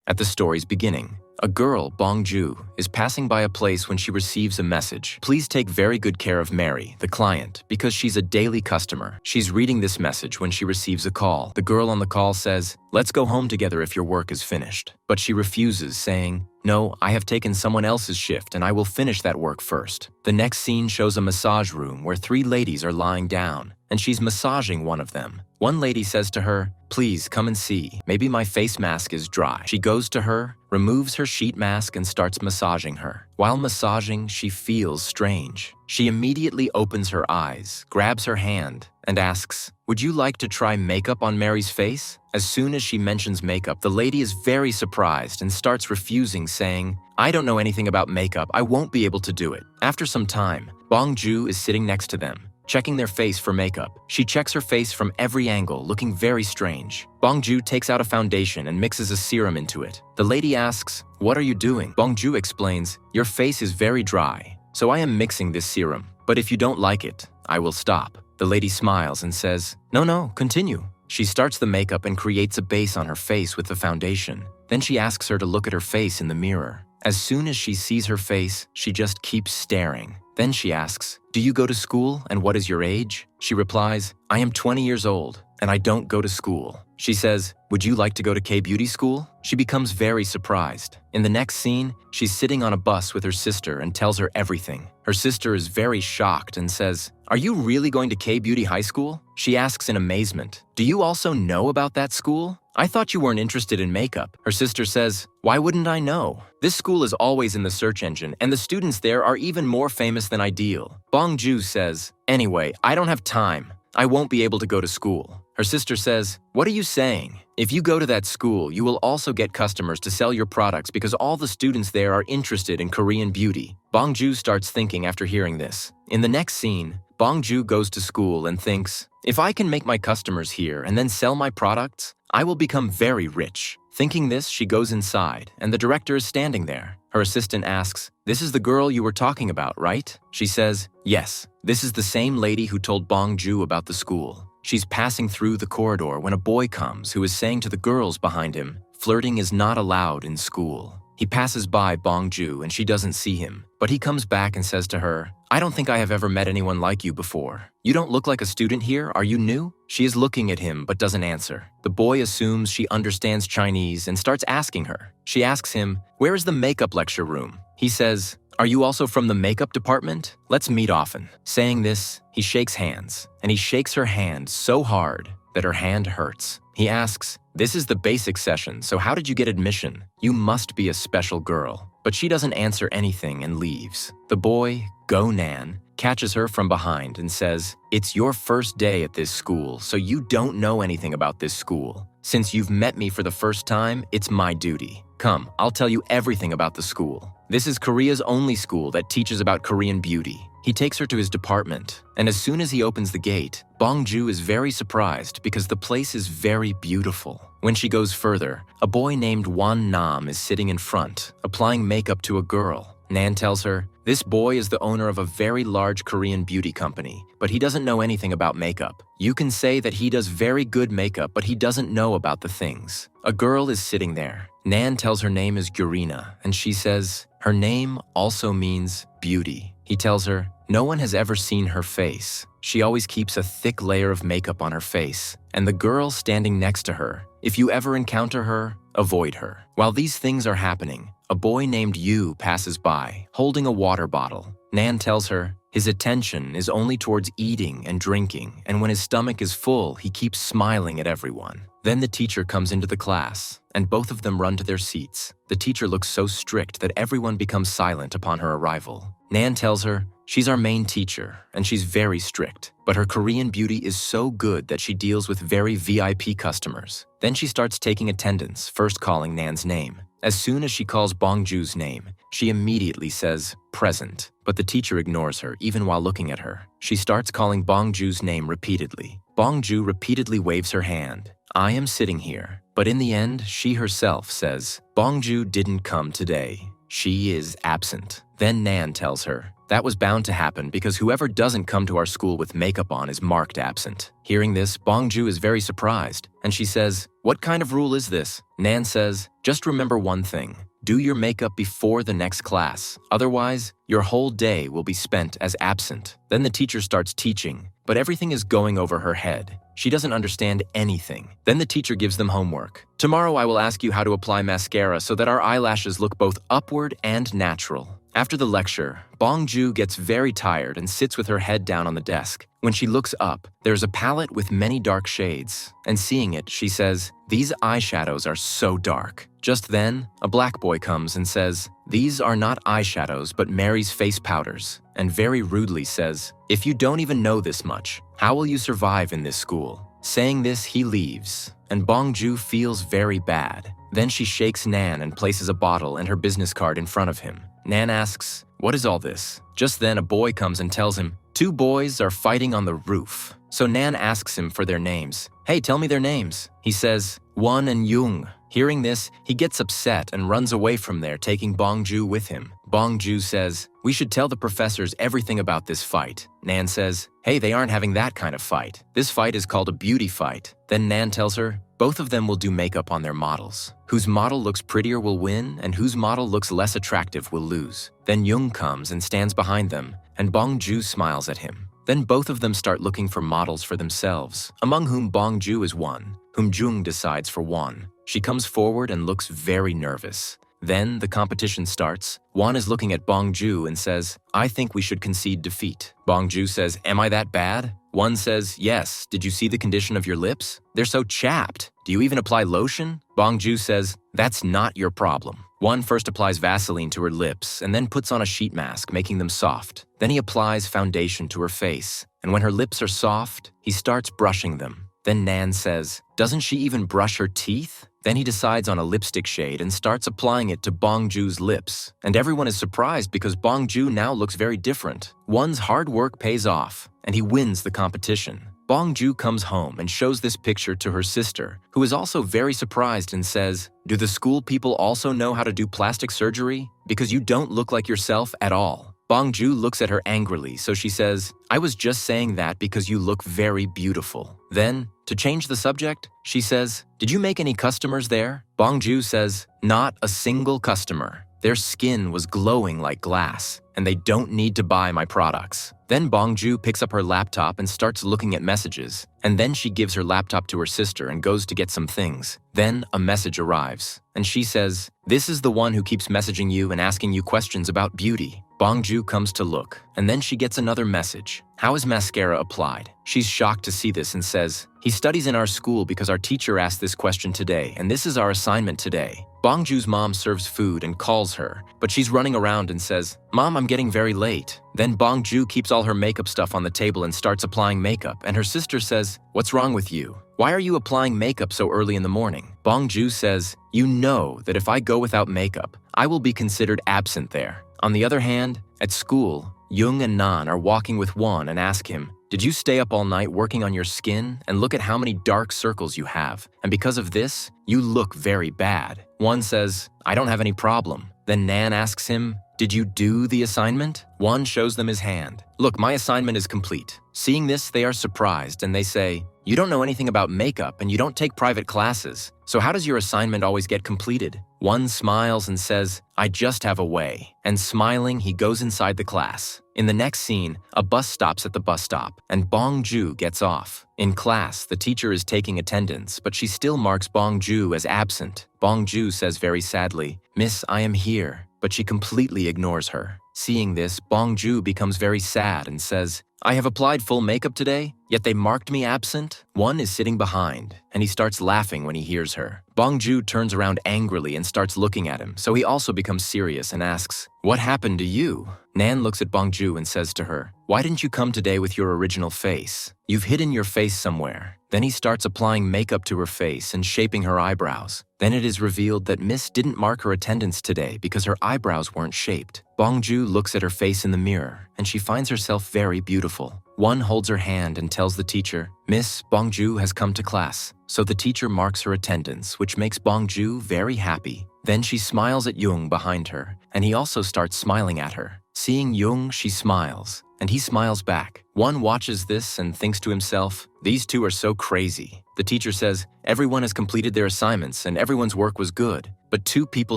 At the story's beginning, a girl, Bongju, is passing by a place when she receives a message. Please take very good care of Mary, the client, because she's a daily customer. She's reading this message when she receives a call. The girl on the call says, "Let's go home together if your work is finished." But she refuses, saying, "No, I have taken someone else's shift and I will finish that work first." The next scene shows a massage room where 3 ladies are lying down, and she's massaging one of them. One lady says to her, "Please come and see. Maybe my face mask is dry." She goes to her, removes her sheet mask and starts massaging her. While massaging, she feels strange. She immediately opens her eyes, grabs her hand, and asks, "Would you like to try makeup on Mary's face?" As soon as she mentions makeup, the lady is very surprised and starts refusing, saying, "I don't know anything about makeup. I won't be able to do it." After some time, Bongju is sitting next to them, checking their face for makeup. She checks her face from every angle, looking very strange. Bongju takes out a foundation and mixes a serum into it. The lady asks, "What are you doing?" Bongju explains, "Your face is very dry, so I am mixing this serum. But if you don't like it, I will stop." The lady smiles and says, No, continue." She starts the makeup and creates a base on her face with the foundation. Then she asks her to look at her face in the mirror. As soon as she sees her face, she just keeps staring. Then she asks, "Do you go to school and what is your age?" She replies, "I am 20 years old and I don't go to school." She says, "Would you like to go to K-beauty school?" She becomes very surprised. In the next scene, she's sitting on a bus with her sister and tells her everything. Her sister is very shocked and says, "Are you really going to K-beauty high school?" She asks in amazement, "Do you also know about that school? I thought you weren't interested in makeup." Her sister says, "Why wouldn't I know? This school is always in the search engine and the students there are even more famous than Ideal." Bongju says, "Anyway, I don't have time. I won't be able to go to school." Her sister says, "What are you saying? If you go to that school, you will also get customers to sell your products because all the students there are interested in Korean beauty." Bongju starts thinking after hearing this. In the next scene, Bongju goes to school and thinks, "If I can make my customers here and then sell my products, I will become very rich." Thinking this, she goes inside, and the director is standing there. Her assistant asks, "This is the girl you were talking about, right?" She says, "Yes, this is the same lady who told Bongju about the school." She's passing through the corridor when a boy comes who is saying to the girls behind him, "Flirting is not allowed in school." He passes by Bongju and she doesn't see him, but he comes back and says to her, "I don't think I have ever met anyone like you before. You don't look like a student here, are you new?" She is looking at him but doesn't answer. The boy assumes she understands Chinese and starts asking her. She asks him, "Where is the makeup lecture room?" He says, "Are you also from the makeup department? Let's meet often." Saying this, he shakes hands, and he shakes her hand so hard that her hand hurts. He asks, "This is the basic session, so how did you get admission? You must be a special girl." But she doesn't answer anything and leaves. The boy, Go Nan, catches her from behind and says, "It's your first day at this school, so you don't know anything about this school. Since you've met me for the first time, it's my duty. Come, I'll tell you everything about the school. This is Korea's only school that teaches about Korean beauty." He takes her to his department, and as soon as he opens the gate, Bongju is very surprised because the place is very beautiful. When she goes further, a boy named Won Nam is sitting in front, applying makeup to a girl. Nan tells her, "This boy is the owner of a very large Korean beauty company, but he doesn't know anything about makeup. You can say that he does very good makeup, but he doesn't know about the things." A girl is sitting there. Nan tells her name is Gurina, and she says, her name also means beauty. He tells her, no one has ever seen her face. She always keeps a thick layer of makeup on her face. And the girl standing next to her, if you ever encounter her, avoid her. While these things are happening, a boy named Yu passes by, holding a water bottle. Nan tells her, his attention is only towards eating and drinking, and when his stomach is full, he keeps smiling at everyone. Then the teacher comes into the class, and both of them run to their seats. The teacher looks so strict that everyone becomes silent upon her arrival. Nan tells her, she's our main teacher, and she's very strict, but her Korean beauty is so good that she deals with very VIP customers. Then she starts taking attendance, first calling Nan's name. As soon as she calls Bongju's name, she immediately says, present, but the teacher ignores her even while looking at her. She starts calling Bongju's name repeatedly. Bongju repeatedly waves her hand. I am sitting here, but in the end, she herself says, Bongju didn't come today. She is absent. Then Nan tells her, That was bound to happen because whoever doesn't come to our school with makeup on is marked absent. Hearing this, Bongju is very surprised, and she says, "What kind of rule is this?" Nan says, "Just remember one thing. Do your makeup before the next class. Otherwise, your whole day will be spent as absent." Then the teacher starts teaching, but everything is going over her head. She doesn't understand anything. Then the teacher gives them homework. "Tomorrow I will ask you how to apply mascara so that our eyelashes look both upward and natural." After the lecture, Bongju gets very tired and sits with her head down on the desk. When she looks up, there's a palette with many dark shades, and seeing it, she says, "These eyeshadows are so dark." Just then, a black boy comes and says, "These are not eyeshadows but Mary's face powders," and very rudely says, "If you don't even know this much, how will you survive in this school?" Saying this, he leaves, and Bongju feels very bad. Then she shakes Nan and places a bottle and her business card in front of him. Nan asks, "What is all this?" Just then a boy comes and tells him, "Two boys are fighting on the roof." So Nan asks him for their names. "Hey, tell me their names." He says, "Won and Jung." Hearing this, he gets upset and runs away from there, taking Bongju with him. Bongju says, "We should tell the professors everything about this fight." Nan says, "Hey, they aren't having that kind of fight. This fight is called a beauty fight." Then Nan tells her, both of them will do makeup on their models. Whose model looks prettier will win, and whose model looks less attractive will lose. Then Jung comes and stands behind them, and Bongju smiles at him. Then both of them start looking for models for themselves, among whom Bongju is one, whom Jung decides for Won. She comes forward and looks very nervous. Then the competition starts. Won is looking at Bongju and says, "I think we should concede defeat." Bongju says, "Am I that bad?" Won says, "Yes. Did you see the condition of your lips? They're so chapped. Do you even apply lotion?" Bongju says, "That's not your problem." Won first applies Vaseline to her lips and then puts on a sheet mask, making them soft. Then he applies foundation to her face, and when her lips are soft, he starts brushing them. Then Nan says, "Doesn't she even brush her teeth?" Then he decides on a lipstick shade and starts applying it to Bongju's lips. And everyone is surprised because Bongju now looks very different. Won's hard work pays off, and he wins the competition. Bongju comes home and shows this picture to her sister, who is also very surprised and says, "Do the school people also know how to do plastic surgery? Because you don't look like yourself at all." Bongju looks at her angrily, so she says, "I was just saying that because you look very beautiful." Then, to change the subject, she says, "Did you make any customers there?" Bongju says, "Not a single customer. Their skin was glowing like glass, and they don't need to buy my products." Then Bongju picks up her laptop and starts looking at messages, and then she gives her laptop to her sister and goes to get some things. Then a message arrives, and she says, "This is the one who keeps messaging you and asking you questions about beauty." Bongju comes to look, and then she gets another message. "How is mascara applied?" She's shocked to see this and says, "He studies in our school because our teacher asked this question today, and this is our assignment today." Bongju's mom serves food and calls her, but she's running around and says, "Mom, I'm getting very late." Then Bongju keeps all her makeup stuff on the table and starts applying makeup, and her sister says, "What's wrong with you? Why are you applying makeup so early in the morning?" Bongju says, "You know that if I go without makeup, I will be considered absent there." On the other hand, at school, Jung and Nan are walking with Won and ask him, "Did you stay up all night working on your skin? And look at how many dark circles you have. And because of this, you look very bad." Won says, "I don't have any problem." Then Nan asks him, "Did you do the assignment?" Won shows them his hand. "Look, my assignment is complete." Seeing this, they are surprised and they say, "You don't know anything about makeup and you don't take private classes. So how does your assignment always get completed?" Won smiles and says, "I just have a way." And smiling, he goes inside the class. In the next scene, a bus stops at the bus stop and Bongju gets off. In class, the teacher is taking attendance, but she still marks Bongju as absent. Bongju says very sadly, "Miss, I am here," but she completely ignores her. Seeing this, Bongju becomes very sad and says, "I have applied full makeup today, yet they marked me absent." Won is sitting behind, and he starts laughing when he hears her. Bongju turns around angrily and starts looking at him, so he also becomes serious and asks, "What happened to you?" Nan looks at Bongju and says to her, "Why didn't you come today with your original face? You've hidden your face somewhere." Then he starts applying makeup to her face and shaping her eyebrows. Then it is revealed that Miss didn't mark her attendance today because her eyebrows weren't shaped. Bongju looks at her face in the mirror, and she finds herself very beautiful. Won holds her hand and tells the teacher, "Miss, Bongju has come to class." So the teacher marks her attendance, which makes Bongju very happy. Then she smiles at Jung behind her, and he also starts smiling at her. Seeing Jung, she smiles, and he smiles back. Won watches this and thinks to himself, these two are so crazy. The teacher says, everyone has completed their assignments and everyone's work was good, but two people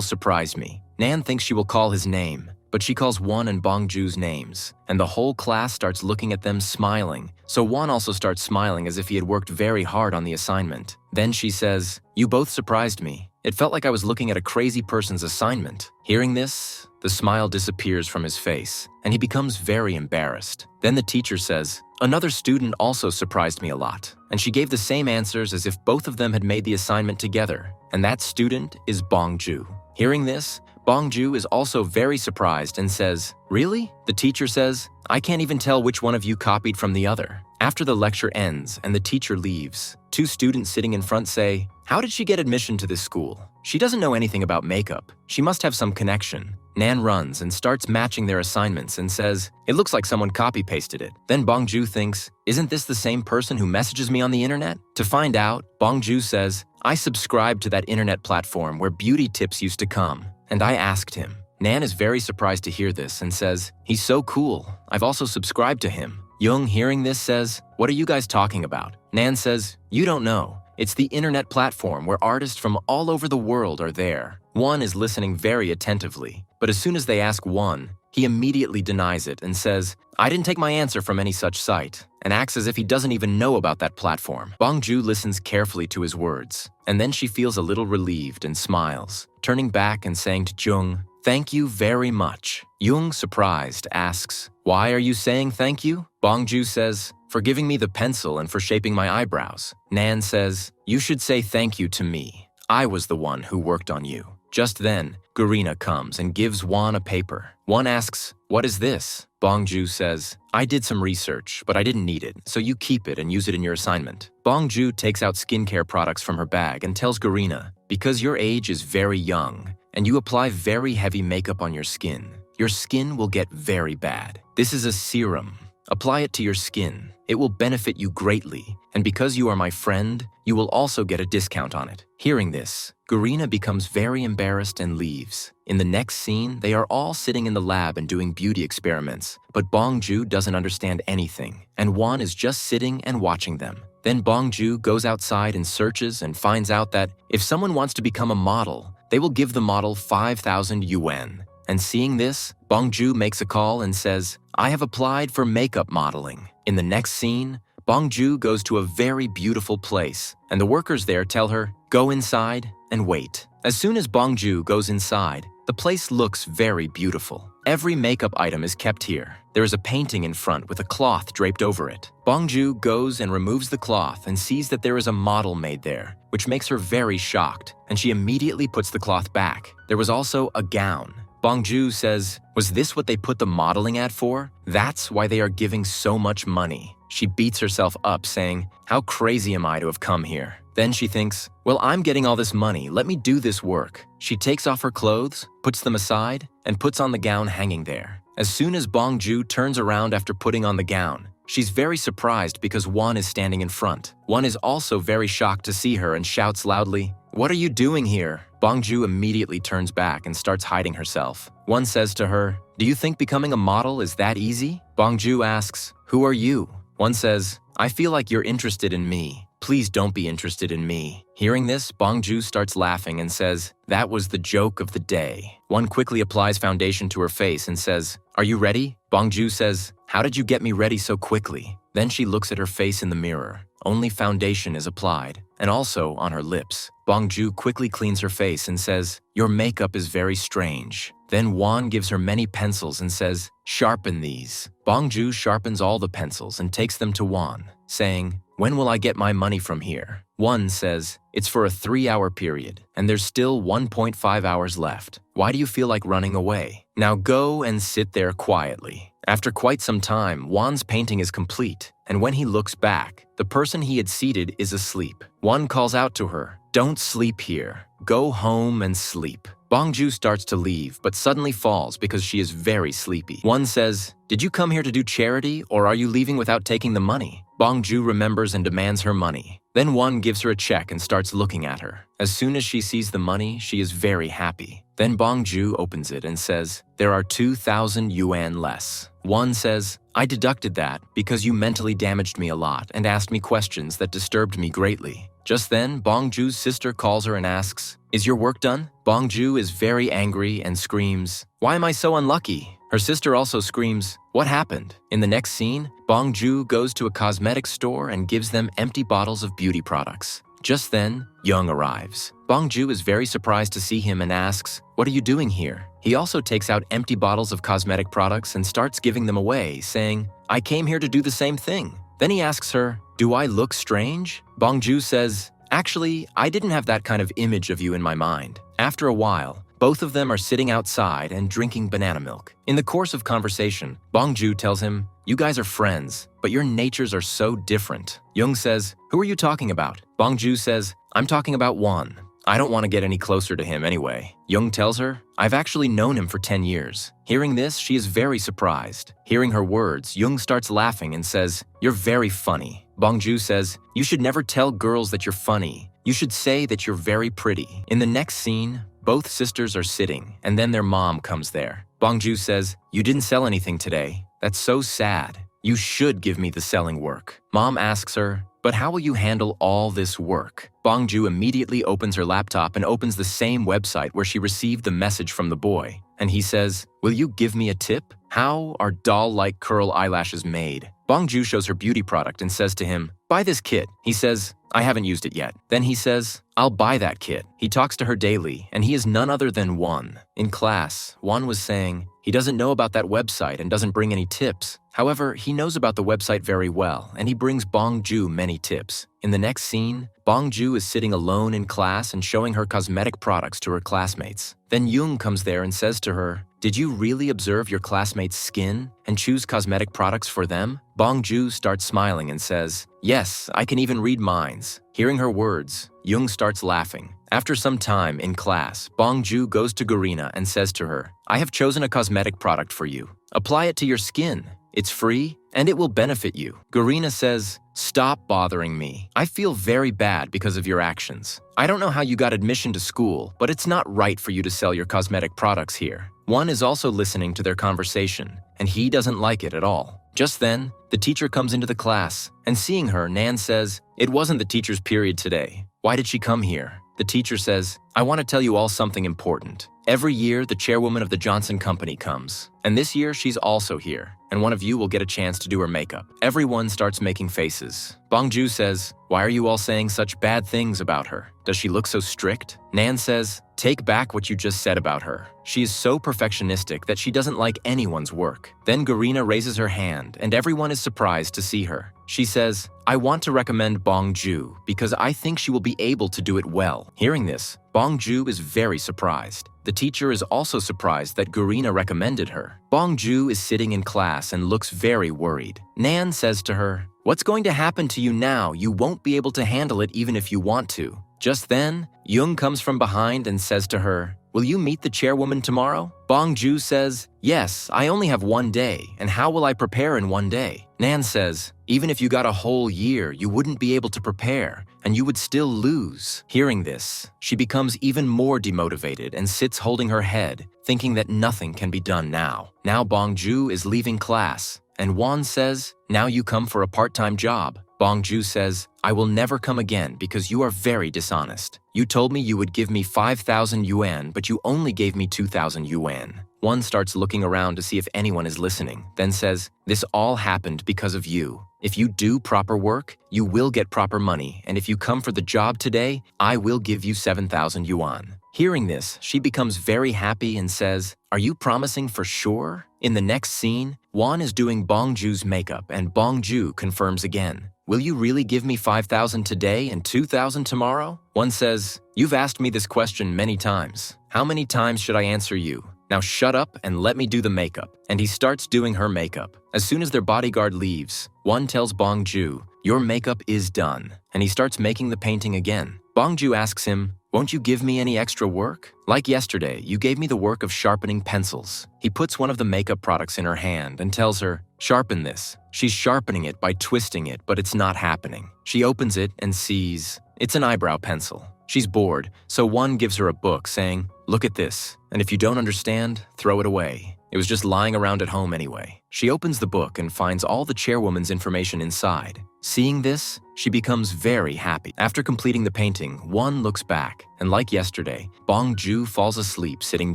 surprised me. Nan thinks she will call his name, but she calls Won and Bongju's names, and the whole class starts looking at them smiling, so Won also starts smiling as if he had worked very hard on the assignment. Then she says, you both surprised me. It felt like I was looking at a crazy person's assignment. Hearing this, the smile disappears from his face, and he becomes very embarrassed. Then the teacher says, another student also surprised me a lot, and she gave the same answers as if both of them had made the assignment together, and that student is Bongju. Hearing this, Bongju is also very surprised and says, really? The teacher says, I can't even tell which one of you copied from the other. After the lecture ends and the teacher leaves, two students sitting in front say, how did she get admission to this school? She doesn't know anything about makeup. She must have some connection. Nan runs and starts matching their assignments and says, it looks like someone copy-pasted it. Then Bongju thinks, isn't this the same person who messages me on the internet? To find out, Bongju says, I subscribed to that internet platform where beauty tips used to come, and I asked him. Nan is very surprised to hear this and says, he's so cool. I've also subscribed to him. Jung, hearing this, says, what are you guys talking about? Nan says, you don't know. It's the internet platform where artists from all over the world are there. Won is listening very attentively, but as soon as they ask Won, he immediately denies it and says, I didn't take my answer from any such site, and acts as if he doesn't even know about that platform. Bongju listens carefully to his words, and then she feels a little relieved and smiles, turning back and saying to Jung, thank you very much. Jung, surprised, asks, why are you saying thank you? Bongju says, for giving me the pencil and for shaping my eyebrows. Nan says, you should say thank you to me. I was the one who worked on you. Just then, Garina comes and gives Won a paper. Won asks, what is this? Bongju says, I did some research, but I didn't need it, so you keep it and use it in your assignment. Bongju takes out skincare products from her bag and tells Garina, because your age is very young, and you apply very heavy makeup on your skin will get very bad. This is a serum. Apply it to your skin. It will benefit you greatly, and because you are my friend, you will also get a discount on it. Hearing this, Garina becomes very embarrassed and leaves. In the next scene, they are all sitting in the lab and doing beauty experiments, but Bongju doesn't understand anything, and Won is just sitting and watching them. Then Bongju goes outside and searches and finds out that if someone wants to become a model, they will give the model 5,000 yuan. And seeing this, Bongju makes a call and says, I have applied for makeup modeling. In the next scene, Bongju goes to a very beautiful place, and the workers there tell her, go inside and wait. As soon as Bongju goes inside, the place looks very beautiful. Every makeup item is kept here. There is a painting in front with a cloth draped over it. Bongju goes and removes the cloth and sees that there is a model made there, which makes her very shocked, and she immediately puts the cloth back. There was also a gown. Bongju says, was this what they put the modeling ad for? That's why they are giving so much money. She beats herself up, saying, how crazy am I to have come here? Then she thinks, well, I'm getting all this money, let me do this work. She takes off her clothes, puts them aside, and puts on the gown hanging there. As soon as Bongju turns around after putting on the gown, she's very surprised because Won is standing in front. Won is also very shocked to see her and shouts loudly, what are you doing here? Bongju immediately turns back and starts hiding herself. Won says to her, do you think becoming a model is that easy? Bongju asks, who are you? Won says, I feel like you're interested in me. Please don't be interested in me. Hearing this, Bongju starts laughing and says, that was the joke of the day. Won quickly applies foundation to her face and says, are you ready? Bongju says, how did you get me ready so quickly? Then she looks at her face in the mirror. Only foundation is applied, and also on her lips. Bongju quickly cleans her face and says, your makeup is very strange. Then Won gives her many pencils and says, sharpen these. Bongju sharpens all the pencils and takes them to Won, saying, when will I get my money from here? Won says, it's for a 3-hour period, and there's still 1.5 hours left. Why do you feel like running away? Now go and sit there quietly. After quite some time, Won's painting is complete, and when he looks back, the person he had seated is asleep. Won calls out to her, don't sleep here. Go home and sleep. Bongju starts to leave, but suddenly falls because she is very sleepy. Won says, did you come here to do charity, or are you leaving without taking the money? Bongju remembers and demands her money. Then Won gives her a check and starts looking at her. As soon as she sees the money, she is very happy. Then Bong-ju opens it and says, "There are 2,000 yuan less." Won says, "I deducted that because you mentally damaged me a lot and asked me questions that disturbed me greatly." Just then, Bong-ju's sister calls her and asks, "Is your work done?" Bong-ju is very angry and screams, "Why am I so unlucky?" Her sister also screams, "What happened?" In the next scene, Bong-ju goes to a cosmetic store and gives them empty bottles of beauty products. Just then, Young arrives. Bong-ju is very surprised to see him and asks, "What are you doing here?" He also takes out empty bottles of cosmetic products and starts giving them away, saying, "I came here to do the same thing." Then he asks her, "Do I look strange?" Bong-ju says, "Actually, I didn't have that kind of image of you in my mind." After a while, both of them are sitting outside and drinking banana milk. In the course of conversation, Bong-ju tells him, "You guys are friends, but your natures are so different." Young says, "Who are you talking about?" Bong-ju says, "I'm talking about Won. I don't want to get any closer to him anyway." Young tells her, "I've actually known him for 10 years. Hearing this, she is very surprised. Hearing her words, Young starts laughing and says, "You're very funny." Bong-ju says, "You should never tell girls that you're funny. You should say that you're very pretty." In the next scene, both sisters are sitting, and then their mom comes there. Bong-ju says, "You didn't sell anything today. That's so sad. You should give me the selling work." Mom asks her, "But how will you handle all this work?" Bong-ju immediately opens her laptop and opens the same website where she received the message from the boy. And he says, "Will you give me a tip? How are doll-like curl eyelashes made?" Bong-ju shows her beauty product and says to him, "Buy this kit." He says, "I haven't used it yet." Then he says, "I'll buy that kit." He talks to her daily, and he is none other than Won. In class, Won was saying, he doesn't know about that website and doesn't bring any tips. However, he knows about the website very well, and he brings Bong-ju many tips. In the next scene, Bong-ju is sitting alone in class and showing her cosmetic products to her classmates. Then Young comes there and says to her, "Did you really observe your classmates' skin and choose cosmetic products for them?" Bong-ju starts smiling and says, "Yes, I can even read minds." Hearing her words, Young starts laughing. After some time in class, Bong-ju goes to Garina and says to her, "I have chosen a cosmetic product for you. Apply it to your skin. It's free, and it will benefit you." Garina says, "Stop bothering me. I feel very bad because of your actions. I don't know how you got admission to school, but it's not right for you to sell your cosmetic products here." One is also listening to their conversation, and he doesn't like it at all. Just then, the teacher comes into the class, and seeing her, Nan says, "It wasn't the teacher's period today. Why did she come here?" The teacher says, "I want to tell you all something important. Every year, the chairwoman of the Johnson Company comes, and this year she's also here, and one of you will get a chance to do her makeup." Everyone starts making faces. Bong-ju says, "Why are you all saying such bad things about her? Does she look so strict?" Nan says, "Take back what you just said about her. She is so perfectionistic that she doesn't like anyone's work." Then Garina raises her hand, and everyone is surprised to see her. She says, "I want to recommend Bong-ju because I think she will be able to do it well." Hearing this, Bong-ju is very surprised. The teacher is also surprised that Garina recommended her. Bong-ju is sitting in class and looks very worried. Nan says to her, "What's going to happen to you now? You won't be able to handle it even if you want to." Just then, Young comes from behind and says to her, "Will you meet the chairwoman tomorrow?" Bong-ju says, "Yes, I only have 1 day, and how will I prepare in 1 day?" Nan says, "Even if you got a whole year, you wouldn't be able to prepare, and you would still lose." Hearing this, she becomes even more demotivated and sits holding her head, thinking that nothing can be done now. Now Bong-ju is leaving class, and Won says, "Now you come for a part-time job." Bong-ju says, "I will never come again because you are very dishonest. You told me you would give me 5,000 yuan, but you only gave me 2,000 yuan. One starts looking around to see if anyone is listening, then says, "This all happened because of you. If you do proper work, you will get proper money, and if you come for the job today, I will give you 7,000 yuan. Hearing this, she becomes very happy and says, "Are you promising for sure?" In the next scene, Won is doing Bong-ju's makeup, and Bong-ju confirms again, "Will you really give me 5,000 today and 2,000 tomorrow?" One says, "You've asked me this question many times. How many times should I answer you? Now shut up and let me do the makeup." And he starts doing her makeup. As soon as their bodyguard leaves, One tells Bong-ju, "Your makeup is done." And he starts making the painting again. Bong-ju asks him, won't you give me any extra work? Like yesterday, you gave me the work of sharpening pencils. He puts one of the makeup products in her hand and tells her, sharpen this. She's sharpening it by twisting it, but it's not happening. She opens it and sees it's an eyebrow pencil. She's bored, so one gives her a book saying, look at this, and if you don't understand, throw it away. It was just lying around at home anyway. She opens the book and finds all the chairwoman's information inside. Seeing this, she becomes very happy. After completing the painting, one looks back, and like yesterday, Bong-ju falls asleep sitting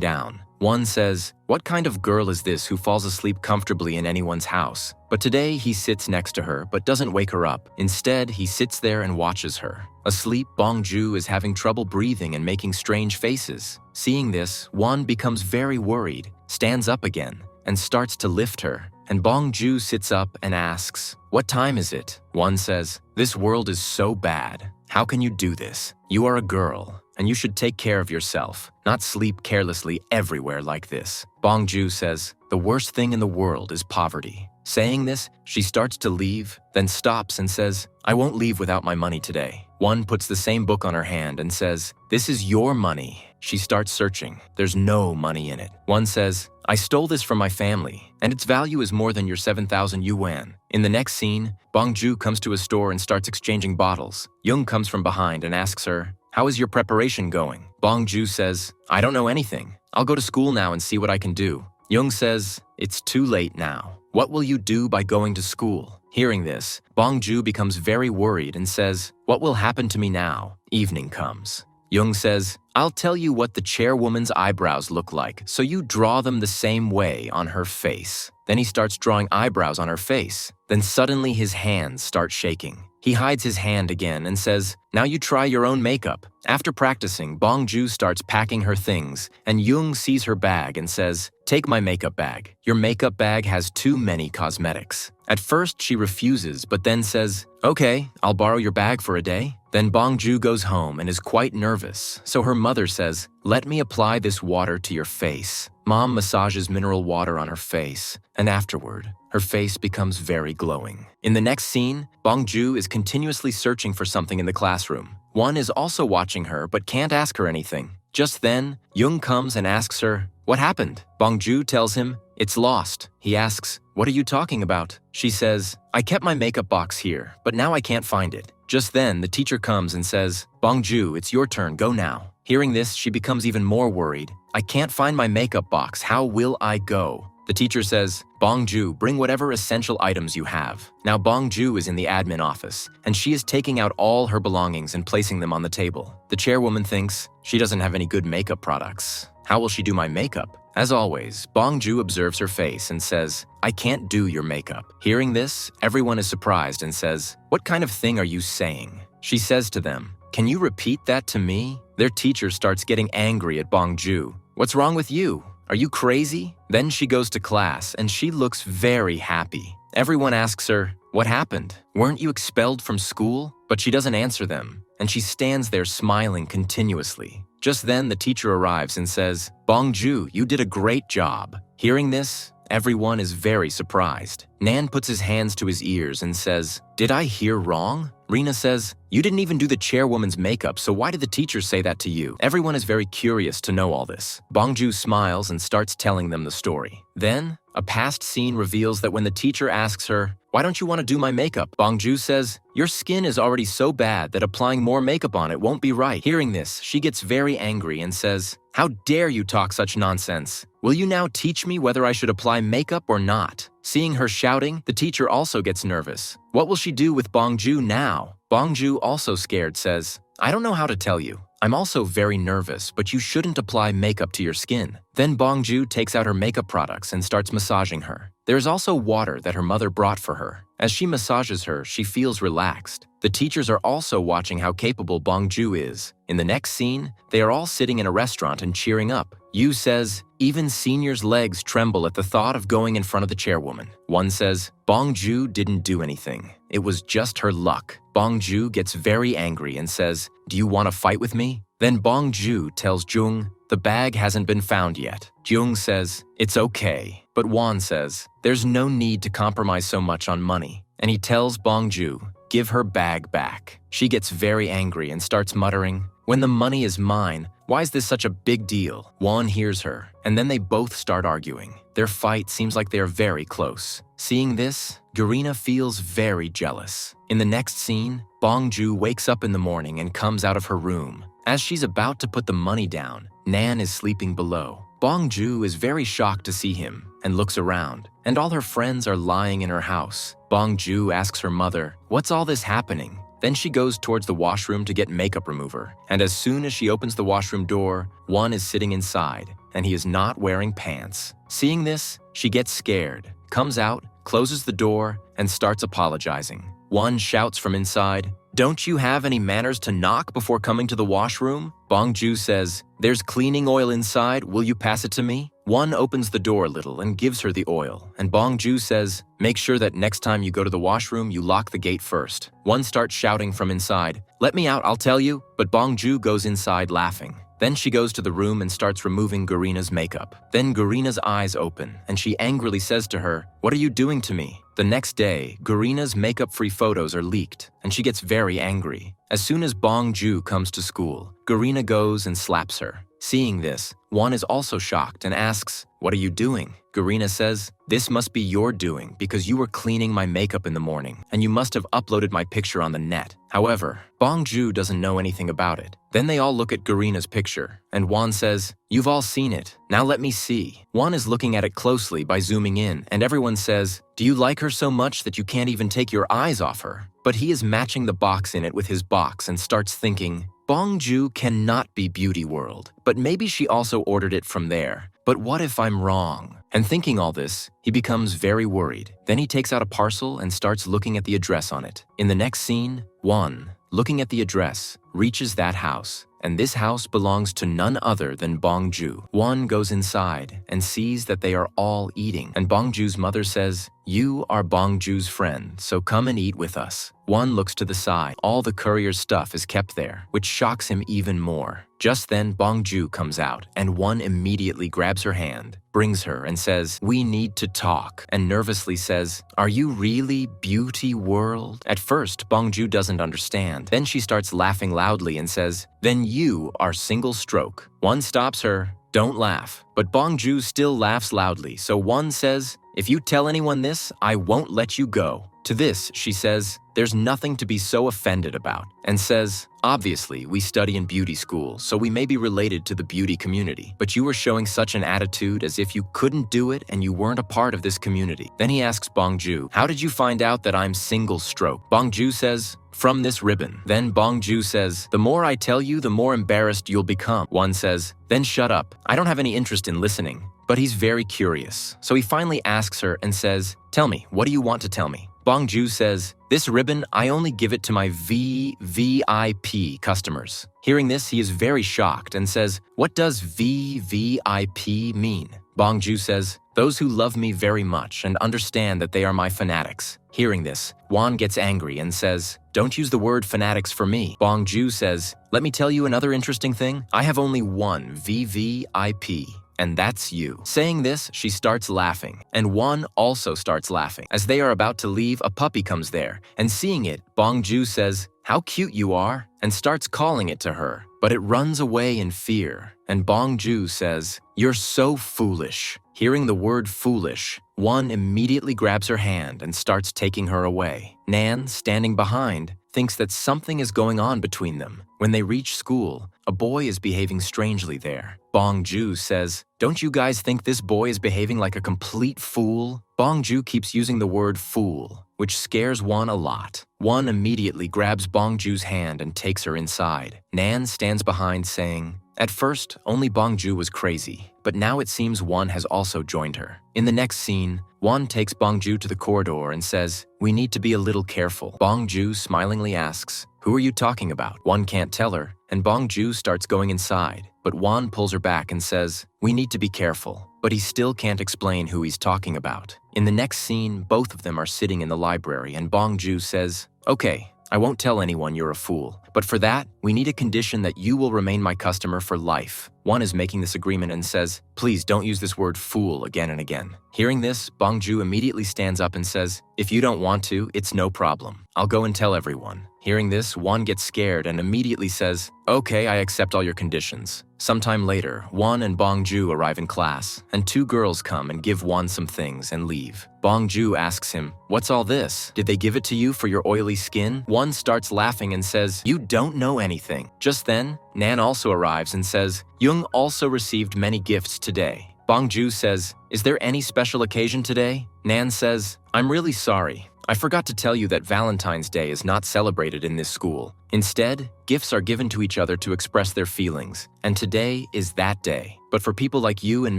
down. One says, what kind of girl is this who falls asleep comfortably in anyone's house? But today he sits next to her but doesn't wake her up. Instead, he sits there and watches her. Asleep, Bong-ju is having trouble breathing and making strange faces. Seeing this, one becomes very worried, stands up again, and starts to lift her. And Bong-ju sits up and asks, what time is it? One says, this world is so bad. How can you do this? You are a girl, and you should take care of yourself, not sleep carelessly everywhere like this. Bong-ju says, the worst thing in the world is poverty. Saying this, she starts to leave, then stops and says, I won't leave without my money today. One puts the same book on her hand and says, this is your money. She starts searching. There's no money in it. One says, I stole this from my family, and its value is more than your 7,000 yuan. In the next scene, Bong-ju comes to a store and starts exchanging bottles. Young comes from behind and asks her, how is your preparation going? Bong-ju says, I don't know anything. I'll go to school now and see what I can do. Young says, it's too late now. What will you do by going to school? Hearing this, Bong-ju becomes very worried and says, what will happen to me now? Evening comes. Young says, I'll tell you what the chairwoman's eyebrows look like, so you draw them the same way on her face. Then he starts drawing eyebrows on her face. Then suddenly his hands start shaking. He hides his hand again and says, now you try your own makeup. After practicing, Bong-ju starts packing her things, and Young sees her bag and says, take my makeup bag. Your makeup bag has too many cosmetics. At first, she refuses, but then says, okay, I'll borrow your bag for a day. Then Bong-ju goes home and is quite nervous, so her mother says, let me apply this water to your face. Mom massages mineral water on her face, and afterward, her face becomes very glowing. In the next scene, Bong-ju is continuously searching for something in the classroom. One is also watching her but can't ask her anything. Just then, Young comes and asks her, what happened? Bong-ju tells him, it's lost. He asks, what are you talking about? She says, I kept my makeup box here, but now I can't find it. Just then, the teacher comes and says, Bong-ju, it's your turn, go now. Hearing this, she becomes even more worried. I can't find my makeup box, how will I go? The teacher says, Bong-ju, bring whatever essential items you have. Now Bong-ju is in the admin office, and she is taking out all her belongings and placing them on the table. The chairwoman thinks, she doesn't have any good makeup products. How will she do my makeup? As always, Bong-ju observes her face and says, I can't do your makeup. Hearing this, everyone is surprised and says, what kind of thing are you saying? She says to them, can you repeat that to me? Their teacher starts getting angry at Bong-ju. What's wrong with you? Are you crazy? Then she goes to class and she looks very happy. Everyone asks her, what happened? Weren't you expelled from school? But she doesn't answer them, and she stands there smiling continuously. Just then, the teacher arrives and says, Bong-ju, you did a great job. Hearing this, everyone is very surprised. Nan puts his hands to his ears and says, did I hear wrong? Rina says, you didn't even do the chairwoman's makeup, so why did the teacher say that to you? Everyone is very curious to know all this. Bong-ju smiles and starts telling them the story. Then, a past scene reveals that when the teacher asks her, why don't you want to do my makeup? Bong-ju says, your skin is already so bad that applying more makeup on it won't be right. Hearing this, she gets very angry and says, how dare you talk such nonsense? Will you now teach me whether I should apply makeup or not? Seeing her shouting, the teacher also gets nervous. What will she do with Bong-ju now? Bong-ju, also scared, says, I don't know how to tell you. I'm also very nervous, but you shouldn't apply makeup to your skin. Then Bong-ju takes out her makeup products and starts massaging her. There is also water that her mother brought for her. As she massages her, she feels relaxed. The teachers are also watching how capable Bong-ju is. In the next scene, they are all sitting in a restaurant and cheering up. Yu says, even seniors' legs tremble at the thought of going in front of the chairwoman. One says, Bong-ju didn't do anything. It was just her luck. Bong-ju gets very angry and says, do you want to fight with me? Then Bong-ju tells Jung, the bag hasn't been found yet. Jung says, it's okay. But Won says, there's no need to compromise so much on money. And he tells Bong-ju, give her bag back. She gets very angry and starts muttering, When the money is mine, why is this such a big deal? Won hears her, and then they both start arguing. Their fight seems like they are very close. Seeing this, Kdrama feels very jealous. In the next scene, Bongju wakes up in the morning and comes out of her room. As she's about to put the money down, Nan is sleeping below. Bongju is very shocked to see him and looks around, and all her friends are lying in her house. Bongju asks her mother, "What's all this happening?" Then she goes towards the washroom to get makeup remover, and as soon as she opens the washroom door, Won is sitting inside, and he is not wearing pants. Seeing this, she gets scared, comes out, closes the door, and starts apologizing. Won shouts from inside, "Don't you have any manners to knock before coming to the washroom?" Bongju says, "There's cleaning oil inside, will you pass it to me?" Won opens the door a little and gives her the oil, and Bongju says, "Make sure that next time you go to the washroom, you lock the gate first." Won starts shouting from inside, "Let me out, I'll tell you," but Bongju goes inside laughing. Then she goes to the room and starts removing Kdrama's makeup. Then Kdrama's eyes open, and she angrily says to her, "What are you doing to me?" The next day, Kdrama's makeup-free photos are leaked, and she gets very angry. As soon as Bongju comes to school, Kdrama goes and slaps her. Seeing this, Won is also shocked and asks, "What are you doing?" Kdrama says, "This must be your doing because you were cleaning my makeup in the morning, and you must have uploaded my picture on the net." However, Bongju doesn't know anything about it. Then they all look at Kdrama's picture, and Won says, "You've all seen it. Now let me see." Won is looking at it closely by zooming in, and everyone says, "Do you like her so much that you can't even take your eyes off her?" But he is matching the box in it with his box and starts thinking, Bongju cannot be Beauty World, but maybe she also ordered it from there. But what if I'm wrong? And thinking all this, he becomes very worried. Then he takes out a parcel and starts looking at the address on it. In the next scene, Won, looking at the address, reaches that house, and this house belongs to none other than Bongju. Won goes inside and sees that they are all eating, and Bongju's mother says, "You are Bongju's friend, so come and eat with us." Won looks to the side. All the courier's stuff is kept there, which shocks him even more. Just then, Bongju comes out, and Won immediately grabs her hand, brings her, and says, "We need to talk," and nervously says, "Are you really Beauty World?" At first, Bongju doesn't understand. Then she starts laughing loudly and says, "Then you are Single Stroke." Won stops her, "Don't laugh." But Bongju still laughs loudly, so Won says, "If you tell anyone this, I won't let you go." To this, she says, "There's nothing to be so offended about," and says, "Obviously, we study in beauty school, so we may be related to the beauty community, but you were showing such an attitude as if you couldn't do it and you weren't a part of this community." Then he asks Bongju, "How did you find out that I'm Single Stroke?" Bongju says, "From this ribbon." Then Bongju says, "The more I tell you, the more embarrassed you'll become." Won says, "Then shut up. I don't have any interest in listening." But he's very curious, so he finally asks her and says, "Tell me, what do you want to tell me?" Bongju says, "This ribbon, I only give it to my VVIP customers." Hearing this, he is very shocked and says, "What does VVIP mean?" Bongju says, "Those who love me very much and understand that they are my fanatics." Hearing this, Won gets angry and says, "Don't use the word fanatics for me." Bongju says, "Let me tell you another interesting thing. I have only one VVIP. And that's you." Saying this, she starts laughing, and Won also starts laughing. As they are about to leave, a puppy comes there, and seeing it, Bongju says, "How cute you are," and starts calling it to her, but it runs away in fear, and Bongju says, "You're so foolish." Hearing the word foolish, Won immediately grabs her hand and starts taking her away. Nan, standing behind, thinks that something is going on between them. When they reach school, a boy is behaving strangely there. Bongju says, "Don't you guys think this boy is behaving like a complete fool?" Bongju keeps using the word fool, which scares Won a lot. Won immediately grabs Bongju's hand and takes her inside. Nan stands behind saying, "At first, only Bongju was crazy, but now it seems Won has also joined her." In the next scene, Won takes Bongju to the corridor and says, "We need to be a little careful." Bongju smilingly asks, "Who are you talking about?" Won can't tell her, and Bongju starts going inside, but Won pulls her back and says, "We need to be careful," but he still can't explain who he's talking about. In the next scene, both of them are sitting in the library, and Bongju says, "Okay, I won't tell anyone you're a fool, but for that, we need a condition that you will remain my customer for life." Won is making this agreement and says, please don't use this word fool again and again. Hearing this, Bongju immediately stands up and says, if you don't want to, it's no problem. I'll go and tell everyone. Hearing this, Won gets scared and immediately says, okay, I accept all your conditions. Sometime later, Won and Bongju arrive in class, and two girls come and give Won some things and leave. Bongju asks him, what's all this? Did they give it to you for your oily skin? Won starts laughing and says, you don't know anything. Just then, Nan also arrives and says, Jung also received many gifts today. Bongju says, is there any special occasion today? Nan says, I'm really sorry. I forgot to tell you that Valentine's Day is not celebrated in this school. Instead, gifts are given to each other to express their feelings, and today is that day. But for people like you and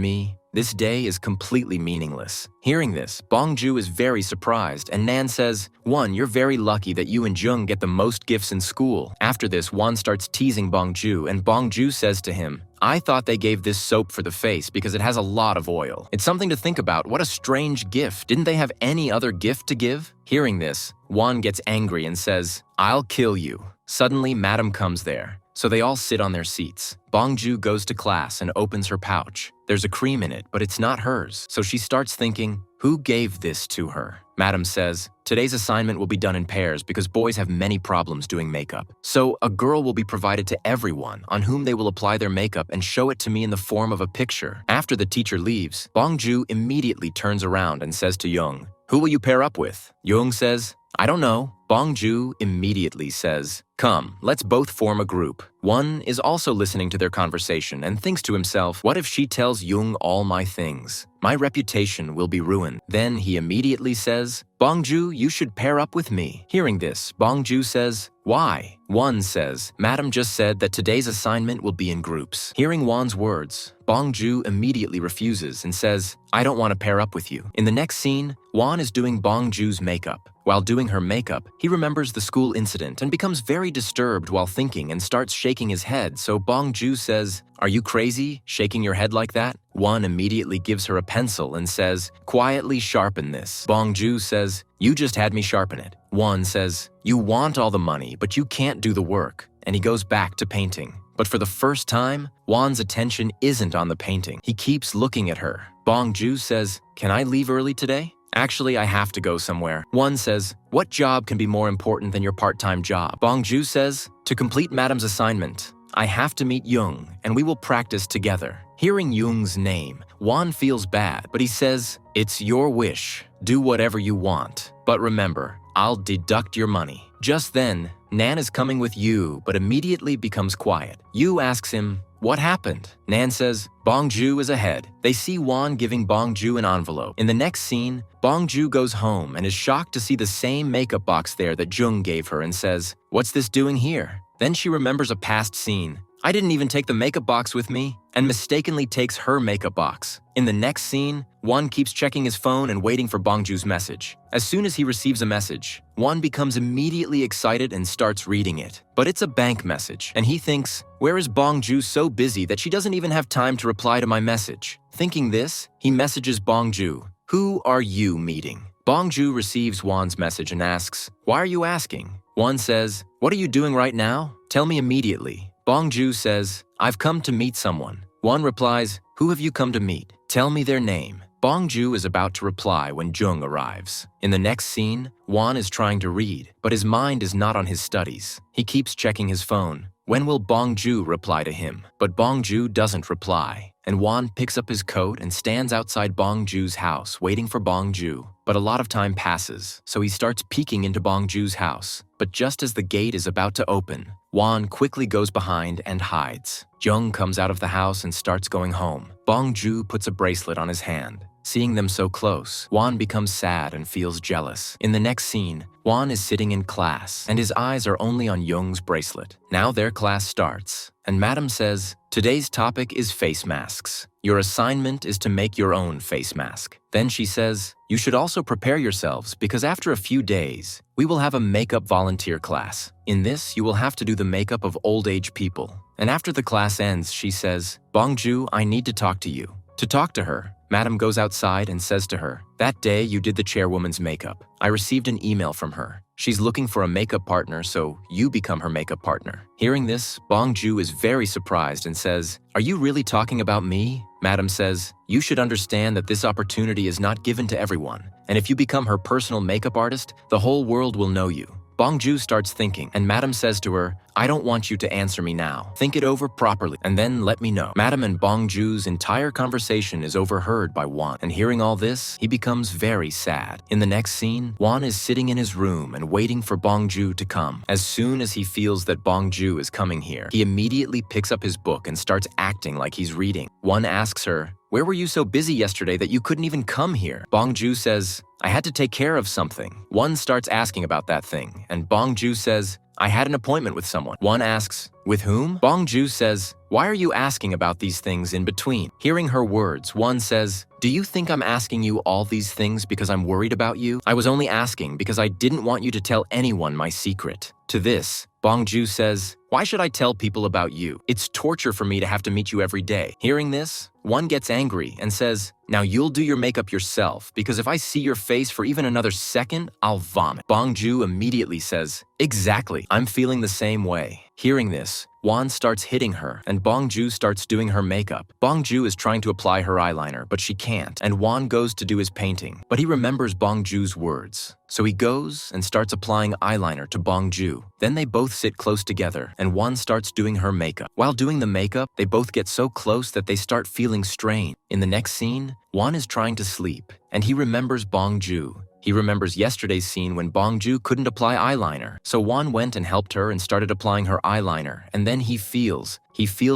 me, this day is completely meaningless. Hearing this, Bongju is very surprised, and Nan says, Won, you're very lucky that you and Jung get the most gifts in school. After this, Won starts teasing Bongju, and Bongju says to him, I thought they gave this soap for the face because it has a lot of oil. It's something to think about. What a strange gift. Didn't they have any other gift to give? Hearing this, Won gets angry and says, I'll kill you. Suddenly, Madam comes there. So they all sit on their seats. Bongju goes to class and opens her pouch. There's a cream in it, but it's not hers. So she starts thinking, who gave this to her? Madam says, today's assignment will be done in pairs because boys have many problems doing makeup. So a girl will be provided to everyone on whom they will apply their makeup and show it to me in the form of a picture. After the teacher leaves, Bongju immediately turns around and says to Jung, who will you pair up with? Jung says, I don't know. Bongju immediately says, come, let's both form a group. Won is also listening to their conversation and thinks to himself, what if she tells Jung all my things? My reputation will be ruined. Then he immediately says, Bongju, you should pair up with me. Hearing this, Bongju says, why? Won says, Madam just said that today's assignment will be in groups. Hearing Won's words, Bongju immediately refuses and says, I don't want to pair up with you. In the next scene, Won is doing Bongju's makeup. While doing her makeup, he remembers the school incident and becomes very disturbed while thinking and starts shaking his head, so Bongju says, are you crazy, shaking your head like that? Won immediately gives her a pencil and says, quietly sharpen this. Bongju says, you just had me sharpen it. Won says, you want all the money, but you can't do the work, and he goes back to painting. But for the first time, Won's attention isn't on the painting. He keeps looking at her. Bongju says, can I leave early today? Actually, I have to go somewhere. Won says, what job can be more important than your part-time job? Bongju says, to complete Madam's assignment, I have to meet Jung, and we will practice together. Hearing Jung's name, Won feels bad, but he says, it's your wish. Do whatever you want. But remember, I'll deduct your money. Just then, Nan is coming with Yu, but immediately becomes quiet. Yu asks him, what happened? Nan says, Bongju is ahead. They see Won giving Bongju an envelope. In the next scene, Bongju goes home and is shocked to see the same makeup box there that Jung gave her and says, what's this doing here? Then she remembers a past scene. I didn't even take the makeup box with me, and mistakenly takes her makeup box. In the next scene, Won keeps checking his phone and waiting for Bongju's message. As soon as he receives a message, Won becomes immediately excited and starts reading it. But it's a bank message, and he thinks, where is Bongju so busy that she doesn't even have time to reply to my message? Thinking this, he messages Bongju, who are you meeting? Bongju receives Won's message and asks, why are you asking? Won says, what are you doing right now? Tell me immediately. Bongju says, I've come to meet someone. Won replies, who have you come to meet? Tell me their name. Bongju is about to reply when Jung arrives. In the next scene, Won is trying to read, but his mind is not on his studies. He keeps checking his phone. When will Bongju reply to him? But Bongju doesn't reply, and Won picks up his coat and stands outside Bongju's house waiting for Bongju. But a lot of time passes, so he starts peeking into Bongju's house. But just as the gate is about to open, Won quickly goes behind and hides. Jung comes out of the house and starts going home. Bongju puts a bracelet on his hand. Seeing them so close, Won becomes sad and feels jealous. In the next scene, Won is sitting in class, and his eyes are only on Jung's bracelet. Now their class starts, and Madam says, today's topic is face masks. Your assignment is to make your own face mask. Then she says, you should also prepare yourselves because after a few days, we will have a makeup volunteer class. In this, you will have to do the makeup of old age people. And after the class ends, she says, Bongju, I need to talk to you. To talk to her, Madam goes outside and says to her, "That day you did the chairwoman's makeup. I received an email from her. She's looking for a makeup partner, so you become her makeup partner." Hearing this, Bong-ju is very surprised and says, "Are you really talking about me?" Madam says, "You should understand that this opportunity is not given to everyone, and if you become her personal makeup artist, the whole world will know you." Bong-ju starts thinking, and Madam says to her, "I don't want you to answer me now. Think it over properly, and then let me know." Madam and Bong-ju's entire conversation is overheard by Won, and hearing all this, he becomes very sad. In the next scene, Won is sitting in his room and waiting for Bong-ju to come. As soon as he feels that Bong-ju is coming here, he immediately picks up his book and starts acting like he's reading. Won asks her, "Where were you so busy yesterday that you couldn't even come here?" Bong-ju says, "I had to take care of something." Won starts asking about that thing, and Bong-ju says, "I had an appointment with someone." Won asks, "With whom?" Bong-ju says, "Why are you asking about these things in between?" Hearing her words, Won says, "Do you think I'm asking you all these things because I'm worried about you? I was only asking because I didn't want you to tell anyone my secret." To this, Bong-ju says, "Why should I tell people about you? It's torture for me to have to meet you every day." Hearing this, Won gets angry and says, "Now you'll do your makeup yourself, because if I see your face for even another second, I'll vomit." Bong-ju immediately says, "Exactly, I'm feeling the same way." Hearing this, Won starts hitting her, and Bong-ju starts doing her makeup. Bong-ju is trying to apply her eyeliner, but she can't, and Won goes to do his painting. But he remembers Bong-ju's words, so he goes and starts applying eyeliner to Bong-ju. Then they both sit close together, and Won starts doing her makeup. While doing the makeup, they both get so close that they start feeling strained. In the next scene, Won is trying to sleep, and he remembers Bong-ju. He remembers yesterday's scene when Bong-ju couldn't apply eyeliner. So Won went and helped her and started applying her eyeliner, and then he feels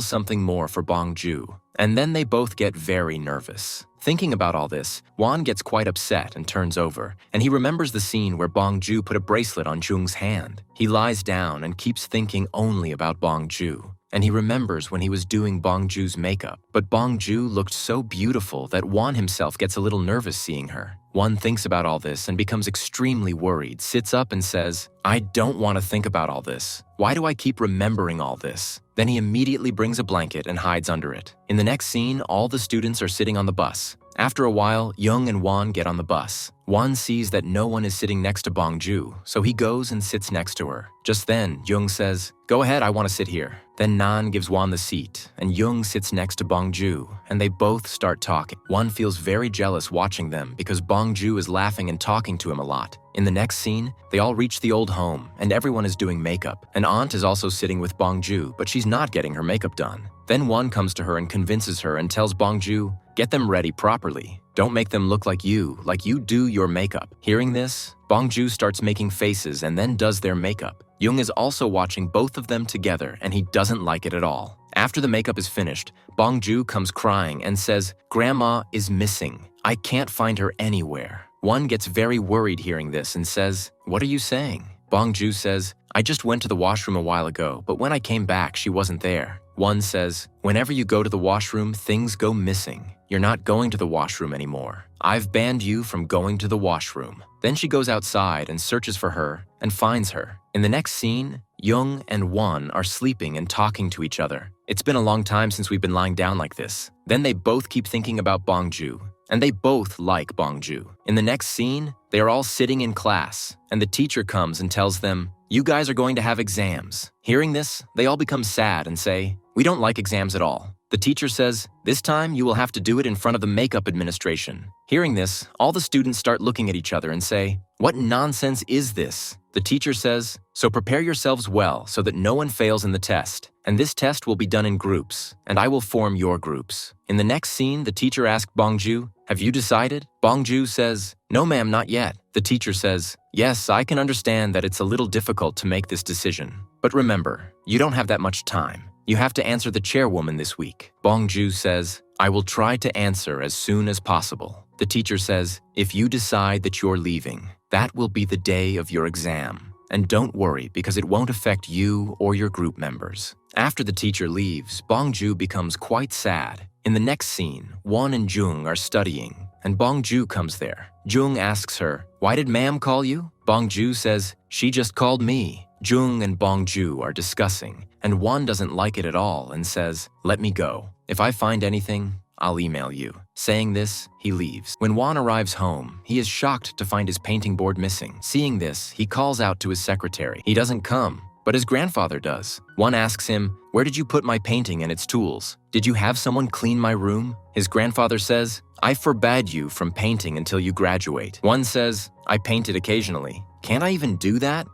something more for Bong-ju. And then they both get very nervous. Thinking about all this, Won gets quite upset and turns over, and he remembers the scene where Bong-ju put a bracelet on Jung's hand. He lies down and keeps thinking only about Bong-ju. And he remembers when he was doing Bong-ju's makeup. But Bong-ju looked so beautiful that Won himself gets a little nervous seeing her. Won thinks about all this and becomes extremely worried, sits up and says, "I don't want to think about all this. Why do I keep remembering all this?" Then he immediately brings a blanket and hides under it. In the next scene, all the students are sitting on the bus. After a while, Jung and Won get on the bus. Won sees that no one is sitting next to Bong-ju, so he goes and sits next to her. Just then, Jung says, "Go ahead, I want to sit here." Then Nan gives Won the seat, and Jung sits next to Bong-ju, and they both start talking. Won feels very jealous watching them because Bong-ju is laughing and talking to him a lot. In the next scene, they all reach the old home, and everyone is doing makeup. An aunt is also sitting with Bong-ju, but she's not getting her makeup done. Then Won comes to her and convinces her and tells Bong-ju, "Get them ready properly. Don't make them look like you do your makeup." Hearing this, Bong-ju starts making faces and then does their makeup. Jung is also watching both of them together, and he doesn't like it at all. After the makeup is finished, Bong-ju comes crying and says, "Grandma is missing. I can't find her anywhere." Won gets very worried hearing this and says, "What are you saying?" Bong-ju says, "I just went to the washroom a while ago, but when I came back, she wasn't there." Won says, "Whenever you go to the washroom, things go missing. You're not going to the washroom anymore. I've banned you from going to the washroom." Then she goes outside and searches for her and finds her. In the next scene, Jung and Won are sleeping and talking to each other. "It's been a long time since we've been lying down like this." Then they both keep thinking about Bong-ju, and they both like Bong-ju. In the next scene, they are all sitting in class, and the teacher comes and tells them, "You guys are going to have exams." Hearing this, they all become sad and say, "We don't like exams at all." The teacher says, "This time you will have to do it in front of the makeup administration." Hearing this, all the students start looking at each other and say, "What nonsense is this?" The teacher says, "So prepare yourselves well so that no one fails in the test. And this test will be done in groups, and I will form your groups." In the next scene, the teacher asks Bong-ju, "Have you decided?" Bong-ju says, "No ma'am, not yet." The teacher says, "Yes, I can understand that it's a little difficult to make this decision. But remember, you don't have that much time. You have to answer the chairwoman this week." Bong-ju says, "I will try to answer as soon as possible." The teacher says, "If you decide that you're leaving, that will be the day of your exam. And don't worry because it won't affect you or your group members." After the teacher leaves, Bong-ju becomes quite sad. In the next scene, Won and Jung are studying, and Bong-ju comes there. Jung asks her, "Why did ma'am call you?" Bong-ju says, "She just called me." Jung and Bong-ju are discussing, and Won doesn't like it at all and says, "Let me go. If I find anything, I'll email you. Saying this, he leaves. When Won arrives home, he is shocked to find his painting board missing. Seeing this, he calls out to his secretary. He doesn't come, but his grandfather does. Won asks him, "Where did you put my painting and its tools? Did you have someone clean my room?" His grandfather says, "I forbade you from painting until you graduate." Won says, "I painted occasionally. Can't I even do that?"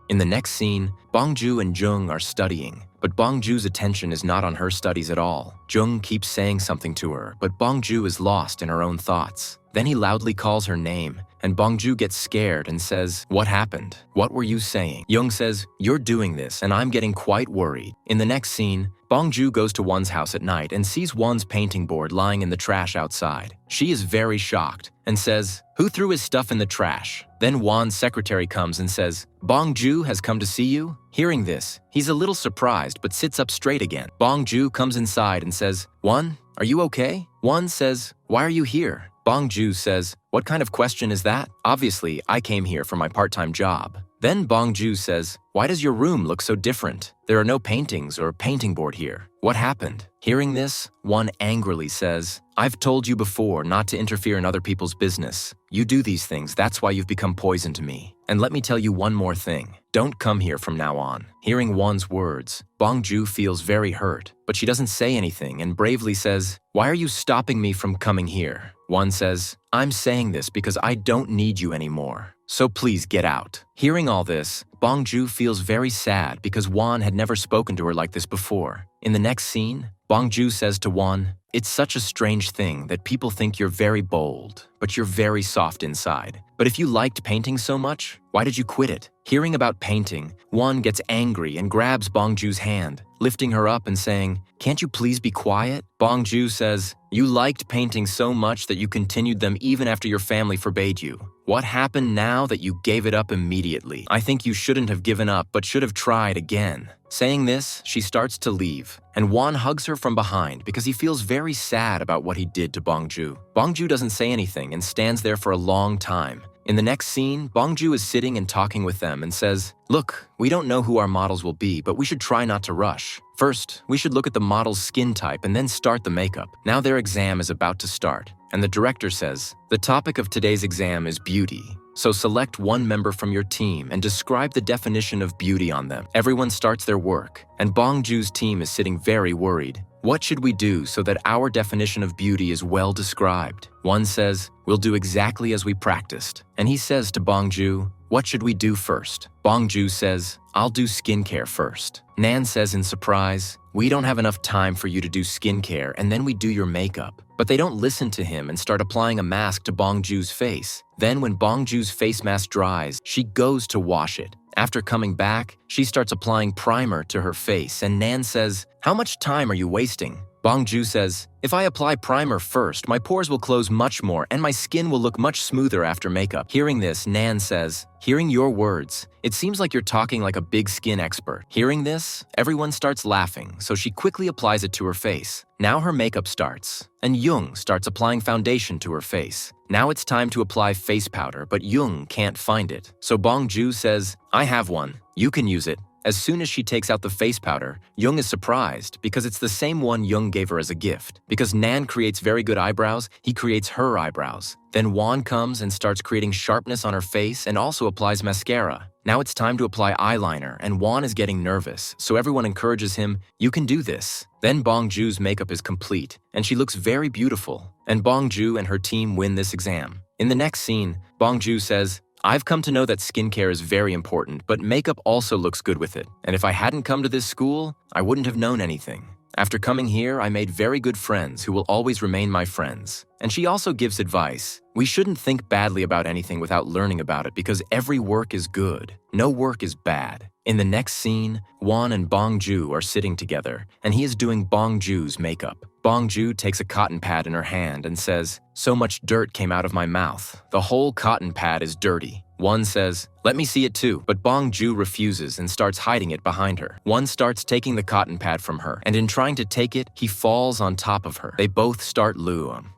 In the next scene, Bongju and Jung are studying, but Bongju's attention is not on her studies at all. Jung keeps saying something to her, but Bongju is lost in her own thoughts. Then he loudly calls her name, and Bongju gets scared and says, "What happened? What were you saying?" Jung says, "You're doing this, and I'm getting quite worried." In the next scene, Bongju goes to Won's house at night and sees Won's painting board lying in the trash outside. She is very shocked and says, "Who threw his stuff in the trash?" Then Won's secretary comes and says, "Bongju has come to see you?" Hearing this, he's a little surprised but sits up straight again. Bongju comes inside and says, "Won, are you okay?" Won says, "Why are you here?" Bongju says, "What kind of question is that? Obviously, I came here for my part-time job." Then Bongju says, "Why does your room look so different? There are no paintings or painting board here. What happened?" Hearing this, Won angrily says, "I've told you before not to interfere in other people's business. You do these things, that's why you've become poison to me. And let me tell you one more thing. Don't come here from now on." Hearing Won's words, Bongju feels very hurt, but she doesn't say anything and bravely says, "Why are you stopping me from coming here?" Won says, "I'm saying this because I don't need you anymore. So please get out." Hearing all this, Bongju feels very sad because Won had never spoken to her like this before. In the next scene, Bongju says to Won, "It's such a strange thing that people think you're very bold, but you're very soft inside. But if you liked painting so much, why did you quit it?" Hearing about painting, Won gets angry and grabs Bongju's hand, lifting her up and saying, "Can't you please be quiet?" Bongju says, "You liked painting so much that you continued them even after your family forbade you. What happened now that you gave it up immediately? I think you shouldn't have given up but should have tried again." Saying this, she starts to leave, and Won hugs her from behind because he feels very sad about what he did to Bongju. Bongju doesn't say anything and stands there for a long time. In the next scene, Bongju is sitting and talking with them and says, "Look, we don't know who our models will be, but we should try not to rush. First, we should look at the model's skin type and then start the makeup." Now their exam is about to start, and the director says, "The topic of today's exam is beauty. So select one member from your team and describe the definition of beauty on them." Everyone starts their work, and Bongju's team is sitting very worried. "What should we do so that our definition of beauty is well described?" One says, "We'll do exactly as we practiced." And he says to Bongju, "What should we do first?" Bongju says, "I'll do skincare first." Nan says in surprise, "We don't have enough time for you to do skincare and then we do your makeup." But they don't listen to him and start applying a mask to Bongju's face. Then when Bongju's face mask dries, she goes to wash it. After coming back, she starts applying primer to her face, and Nan says, "How much time are you wasting?" Bongju says, "If I apply primer first, my pores will close much more and my skin will look much smoother after makeup." Hearing this, Nan says, "Hearing your words, it seems like you're talking like a big skin expert." Hearing this, everyone starts laughing, so she quickly applies it to her face. Now her makeup starts, and Jung starts applying foundation to her face. Now it's time to apply face powder, but Jung can't find it. So Bongju says, "I have one. You can use it." As soon as she takes out the face powder, Jung is surprised because it's the same one Jung gave her as a gift. Because Nan creates very good eyebrows, he creates her eyebrows. Then Won comes and starts creating sharpness on her face and also applies mascara. Now it's time to apply eyeliner, and Won is getting nervous, so everyone encourages him, "You can do this." Then Bongju's makeup is complete, and she looks very beautiful. And Bongju and her team win this exam. In the next scene, Bongju says, "I've come to know that skincare is very important, but makeup also looks good with it. And if I hadn't come to this school, I wouldn't have known anything. After coming here, I made very good friends who will always remain my friends." And she also gives advice. We shouldn't think badly about anything without learning about it because every work is good. No work is bad. In the next scene, Won and Bongju are sitting together, and he is doing Bongju's makeup. Bongju takes a cotton pad in her hand and says, "So much dirt came out of my mouth. The whole cotton pad is dirty." Won says, "Let me see it too," but Bongju refuses and starts hiding it behind her. Won starts taking the cotton pad from her, and in trying to take it, he falls on top of her. They both start luum.